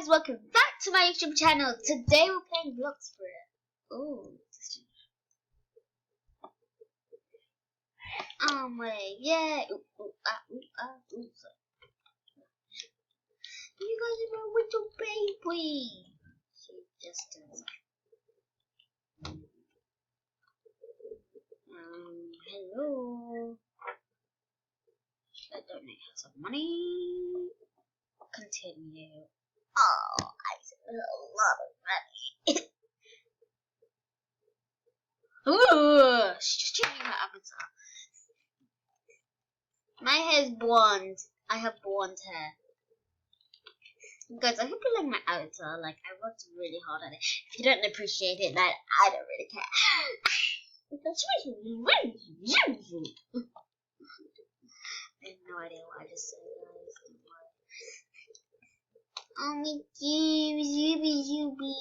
guys, welcome back to my YouTube channel. Today we're playing Bloxbury. Oh, wait, yeah. You guys are my little baby. She just does. Hello. Should I donate her some money? Continue. Oh, I spent a lot of money. Ooh, she's just changing her avatar. My hair is blonde. I have blonde hair. Guys, I hope you like my avatar. Like, I worked really hard on it. If you don't appreciate it, then I don't really care. I have no idea what I just said, guys. Oh my god, zooby zooby.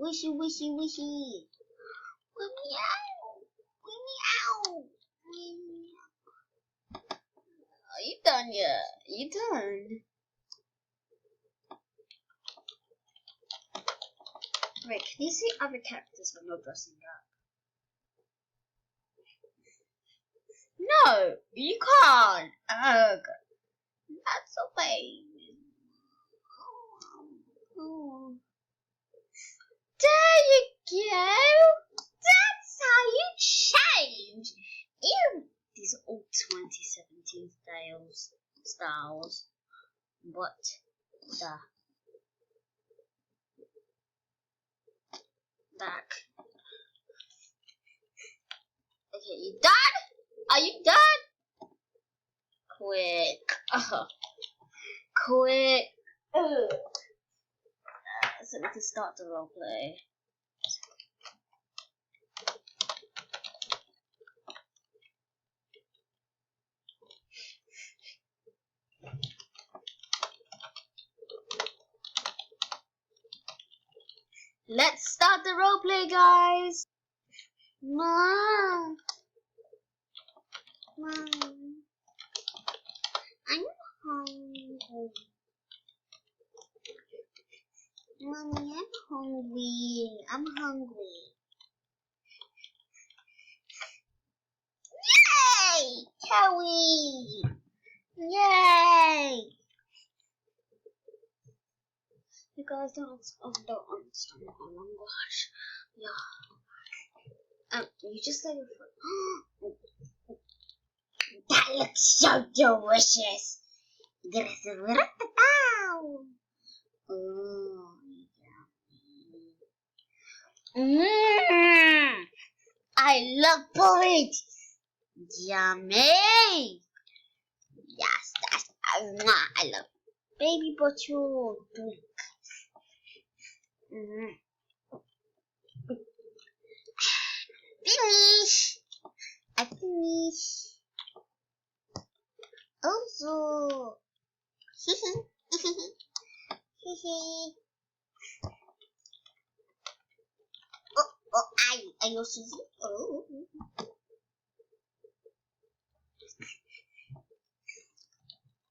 Wishy wishy wishy. Meow. Meow. Are you done yet? You done? Wait, can you see other characters when you're dressing up? No, you can't. Ugh. That's so lame. Oh. There you go. That's how you change. Ew. These are all 2017 styles. What the? Back. Okay, you done? Are you done? Quick. Quick. So we can start the roleplay. Let's start the roleplay, guys. Mom. I'm hungry. Mommy, I'm hungry. I'm hungry. Yay! Kelly! Yay! You guys don't understand my language. Yeah. You just like that looks so delicious. Oh, I love porridge. Yummy. Yes, that's I love baby bottle drink. Finish. I finish. Also. Are you Susie? Oh.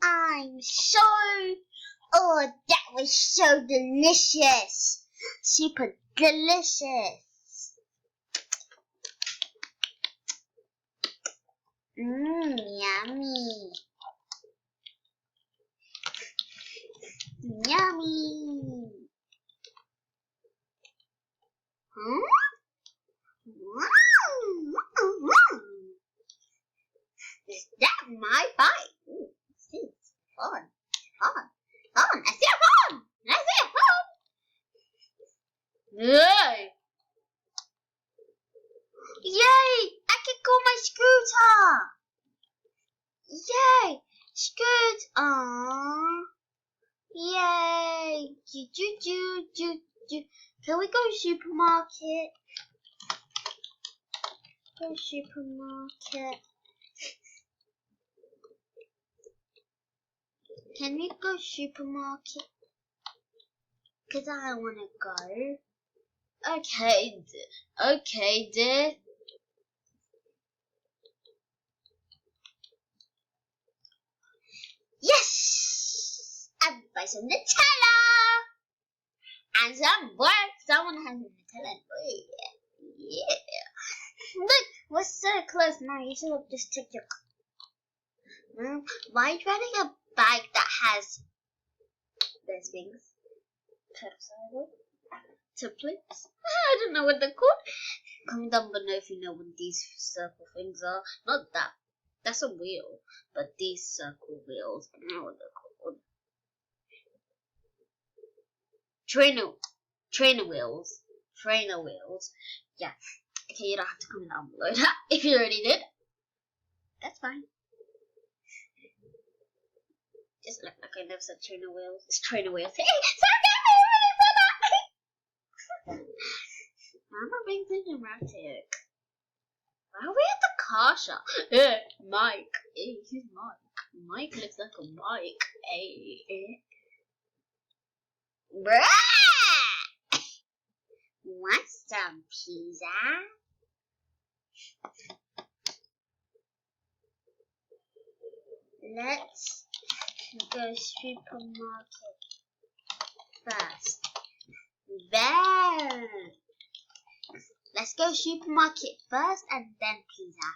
I'm so. Oh, that was so delicious. Super delicious. Yummy. Yummy. Is that my bite? Ooh, this is fun. Fun. I see a phone. Yay! Yay! I can go my scooter. Yay! Scoot. Aww. Yay! Can we go supermarket? Go supermarket. Can we go supermarket? Cause I wanna go. Okay, dear. Yes! And buy some Nutella. and some work. Someone has a talent. Yeah. Look, we're so close now. You should have just took your. Why are you riding a bike that has those things? Templates? I don't know what they're called. Comment down below if you know what these circle things are. Not that. That's a wheel. But these circle wheels. I don't know what they're called. Trainer wheels. Trainer wheels. Yeah. Okay, you don't have to comment down below that if you already did. That's fine. Just like I never said trainer wheels. It's trainer wheels. Hey, sorry, I'm not being so dramatic. Why are we at the car shop? Mike. Hey, who's Mike? Mike looks like a Mike. Hey. Bruh! Want some pizza? Let's go supermarket first. Then let's go supermarket first and then pizza.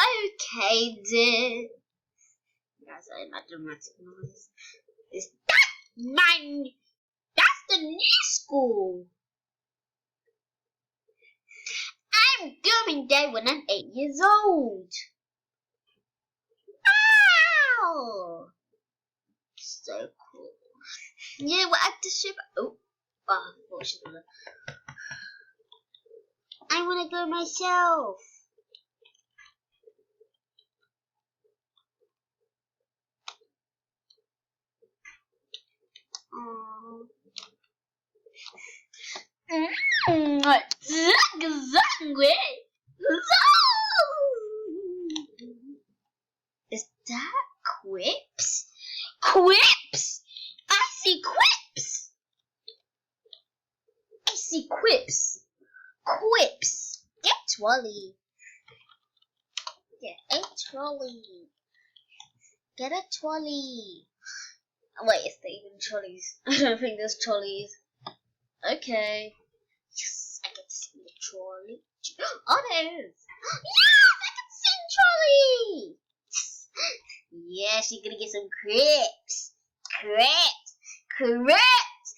Okay, dear. That's a dramatic noise. Is that mine? That's the new school. I'm going there when I'm 8 years old. Wow! So cool. Yeah, we're at the ship. Oh, unfortunately. I want to go myself. Aww. Is that quips? Quips! I see quips! I see quips! Quips! Get Wally! Get a trolley! Get a trolley! Wait, is there even trolleys? I don't think there's trolleys. Okay. Yes, I get to see the trolley. Oh, there is. Yes, I can see the trolley. Yes. Yeah, she's gonna get some crepes. Crepes.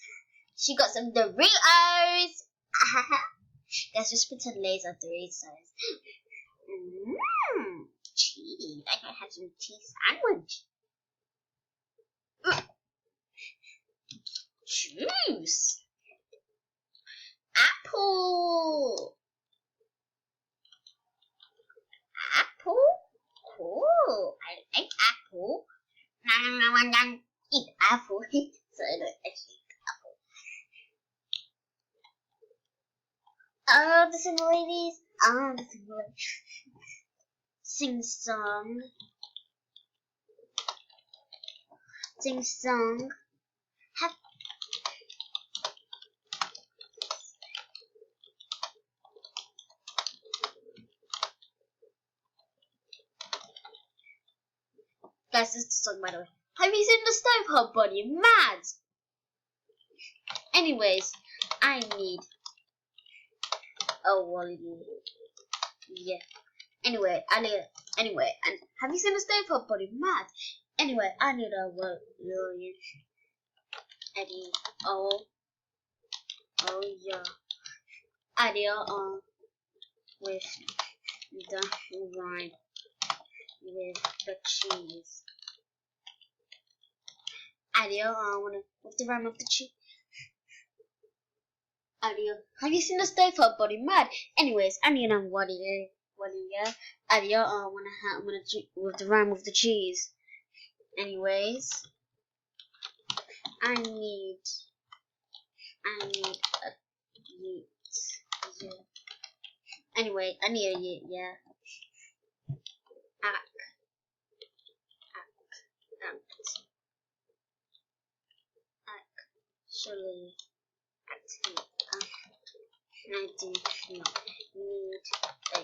She got some Doritos. Let's just pretend Lay's are Doritos. Cheese. I can have some cheese sandwich. Juice. Apple. Cool. I like apple. I eat apple. So I don't actually eat apple. Oh, the single ladies. The single ladies. Sing song. Sing song. That's just a song, by the way. Have you seen the stove hot body? Mad! Anyways, I need a Wally. Yeah. Anyway, and have you seen the stove hot body? Mad! Anyway, I need a Wally. Eddie. Oh yeah. Eddie, with the wine. With the cheese. Adio, with the rhyme of the cheese. Adio, have you seen the stove hot body? Mad. Anyways, I need what do you? Adio, with the rhyme of the cheese. Anyways, I need a yeet. Yeah. Anyway, I need a yeet. Yeah. Actually, I do not need a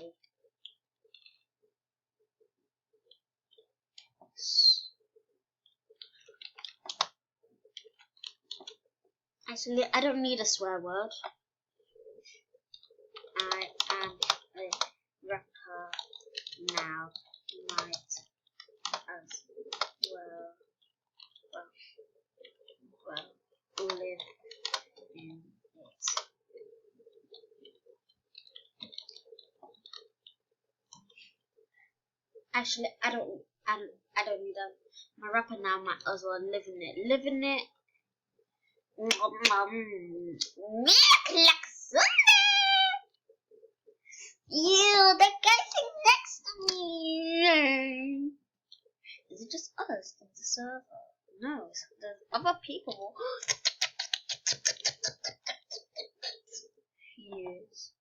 Actually, I don't need a swear word. I am a rapper now. Might as well live in it. Actually, I don't need a. My rapper now might as well live in it. Live in it. You, that guy sitting next to me. Is it just us in the server? No, there's other people. Yes.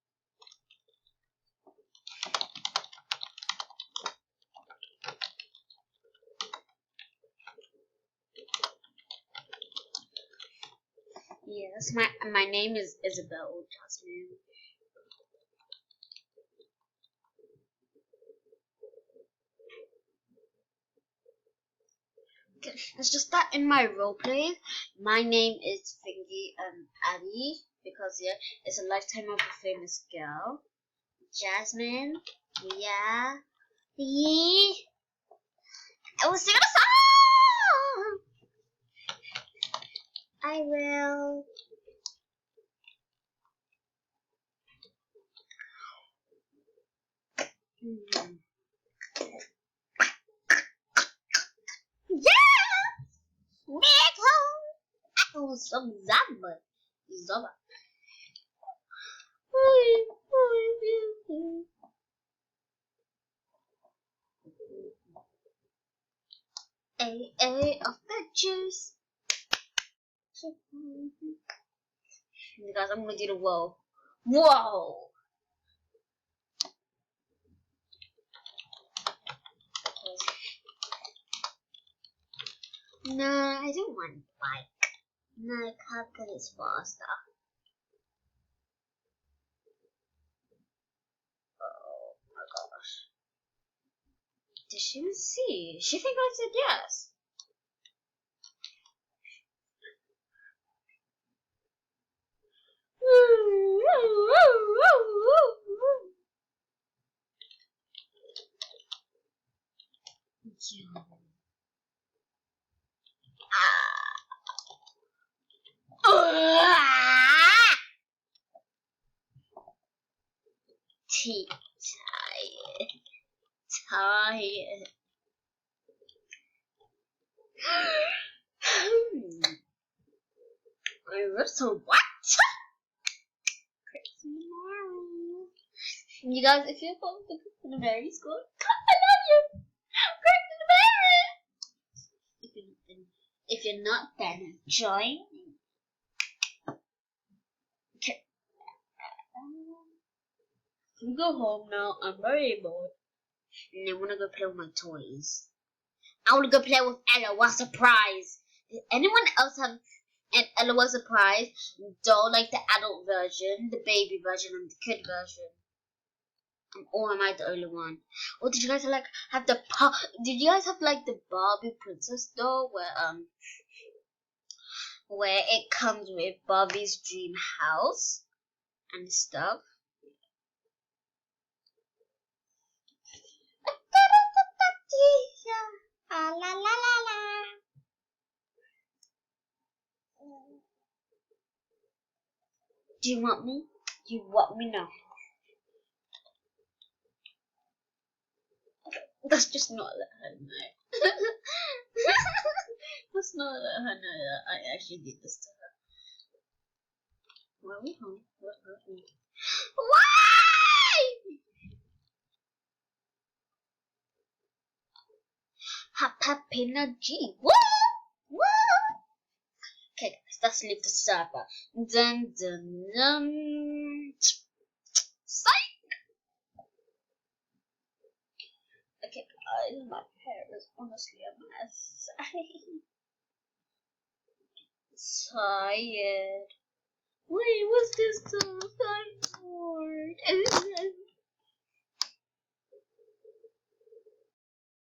Yes, my name is Isabel Jasmine. Okay, let's just start in my roleplay. My name is Fingy Addy because yeah, it's a lifetime of a famous girl. Jasmine, yeah. I will sing a song. I will. Yeah! Metal! Some Zamba. Zoba. A of the juice. Guys, I'm gonna do the whoa. Whoa! No, I don't want bike. No, I can't because it's faster. Oh my gosh. Did she even see? She think I said yes. Tired. I wrote some what? You guys, if you're from the Mary School, I love you. If you're not, then join. Okay. We go home now. I'm very bored. And I wanna go play with my toys. I wanna go play with Ella. What a surprise! Did anyone else have an Ella was surprise doll like the adult version, the baby version, and the kid version? Or am I the only one? Or did you guys have the did you guys have like the Barbie princess doll where it comes with Barbie's dream house and stuff? Do you want me? Do you want me now? Let's just not let her know. Let's not let her know that I actually did this to her. Why are we home? What happened? Why? Happy G. What? What? Okay, guys, let's leave the server. Dun dun dun. Psych! Okay, guys, my hair is honestly a mess. Tired. Wait, what's this so tired?